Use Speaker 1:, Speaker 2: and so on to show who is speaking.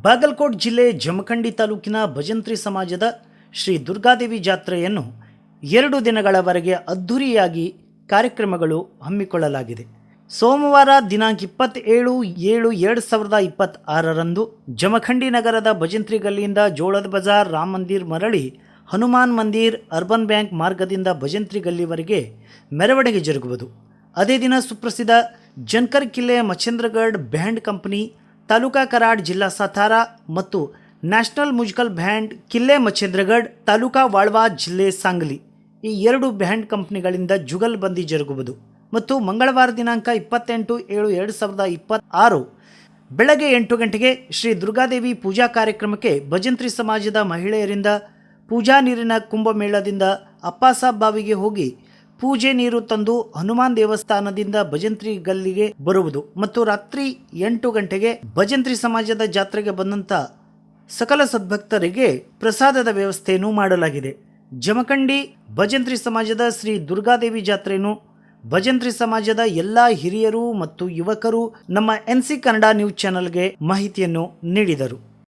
Speaker 1: ಬಾಗಲಕೋಟ್ ಜಿಲ್ಲೆ ಜಮಖಂಡಿ ತಾಲೂಕಿನ ಭಜಂತ್ರಿ ಸಮಾಜದ ಶ್ರೀ ದುರ್ಗಾದೇವಿ ಜಾತ್ರೆಯನ್ನು 2 ದಿನಗಳವರೆಗೆ ಅದ್ಧೂರಿಯಾಗಿ ಕಾರ್ಯಕ್ರಮಗಳು ಹಮ್ಮಿಕೊಳ್ಳಲಾಗಿದೆ. ಸೋಮವಾರ ದಿನಾಂಕ 27/7/2026ರಂದು ಜಮಖಂಡಿ ನಗರದ ಭಜಂತ್ರಿ ಗಲ್ಲಿಯಿಂದ ಜೋಳದ ಬಜಾರ್, ರಾಮ ಮಂದಿರ್ ಮರಳಿ ಹನುಮಾನ್ ಮಂದಿರ್, ಅರ್ಬನ್ ಬ್ಯಾಂಕ್ ಮಾರ್ಗದಿಂದ ಭಜಂತ್ರಿ ಗಲ್ಲಿವರೆಗೆ ಮೆರವಣಿಗೆ ಜರುಗುವುದು. ಅದೇ ದಿನ ಸುಪ್ರಸಿದ್ಧ ಜನಕರ್ ಕಿಲ್ಲೆ ಮಚೇಂದ್ರಗಢ ಬ್ಯಾಂಡ್ ಕಂಪನಿ, ತಾಲೂಕಾ ಕರಾಡ್, ಜಿಲ್ಲಾ ಸತಾರಾ ಮತ್ತು ನ್ಯಾಷನಲ್ ಮ್ಯೂಸಿಕಲ್ ಬ್ಯಾಂಡ್ ಕಿಲ್ಲೆ ಮಚೇಂದ್ರಗಢ, ತಾಲೂಕಾ ವಾಳ್ವಾ, ಜಿಲ್ಲೆ ಸಾಂಗ್ಲಿ ಈ 2 ಬ್ಯಾಂಡ್ ಕಂಪನಿಗಳಿಂದ ಜುಗಲ್ಬಂದಿ ಜರುಗುವುದು. ಮತ್ತು ಮಂಗಳವಾರ ದಿನಾಂಕ 28/7/2026 ಬೆಳಗ್ಗೆ 8 ಗಂಟೆಗೆ ಶ್ರೀ ದುರ್ಗಾದೇವಿ ಪೂಜಾ ಕಾರ್ಯಕ್ರಮಕ್ಕೆ ಭಜಂತ್ರಿ ಸಮಾಜದ ಮಹಿಳೆಯರಿಂದ ಪೂಜಾ ನೀರಿನ ಕುಂಭಮೇಳದಿಂದ ಅಪ್ಪಾಸಾಬ್ ಬಾವಿಗೆ ಹೋಗಿ ಪೂಜೆ ನೀರು ತಂದು ಹನುಮಾನ್ ದೇವಸ್ಥಾನದಿಂದ ಭಜಂತ್ರಿ ಗಲ್ಲಿಗೆ ಬರುವುದು. ಮತ್ತು ರಾತ್ರಿ 8 ಗಂಟೆಗೆ ಭಜಂತ್ರಿ ಸಮಾಜದ ಜಾತ್ರೆಗೆ ಬಂದಂಥ ಸಕಲ ಸದ್ಭಕ್ತರಿಗೆ ಪ್ರಸಾದದ ವ್ಯವಸ್ಥೆಯನ್ನು ಮಾಡಲಾಗಿದೆ. ಜಮಖಂಡಿ ಭಜಂತ್ರಿ ಸಮಾಜದ ಶ್ರೀ ದುರ್ಗಾದೇವಿ ಜಾತ್ರೆಯನ್ನು ಭಜಂತ್ರಿ ಸಮಾಜದ ಎಲ್ಲ ಹಿರಿಯರು ಮತ್ತು ಯುವಕರು ನಮ್ಮ NC ಕನ್ನಡ ನ್ಯೂಸ್ ಚಾನೆಲ್ಗೆ ಮಾಹಿತಿಯನ್ನು ನೀಡಿದರು.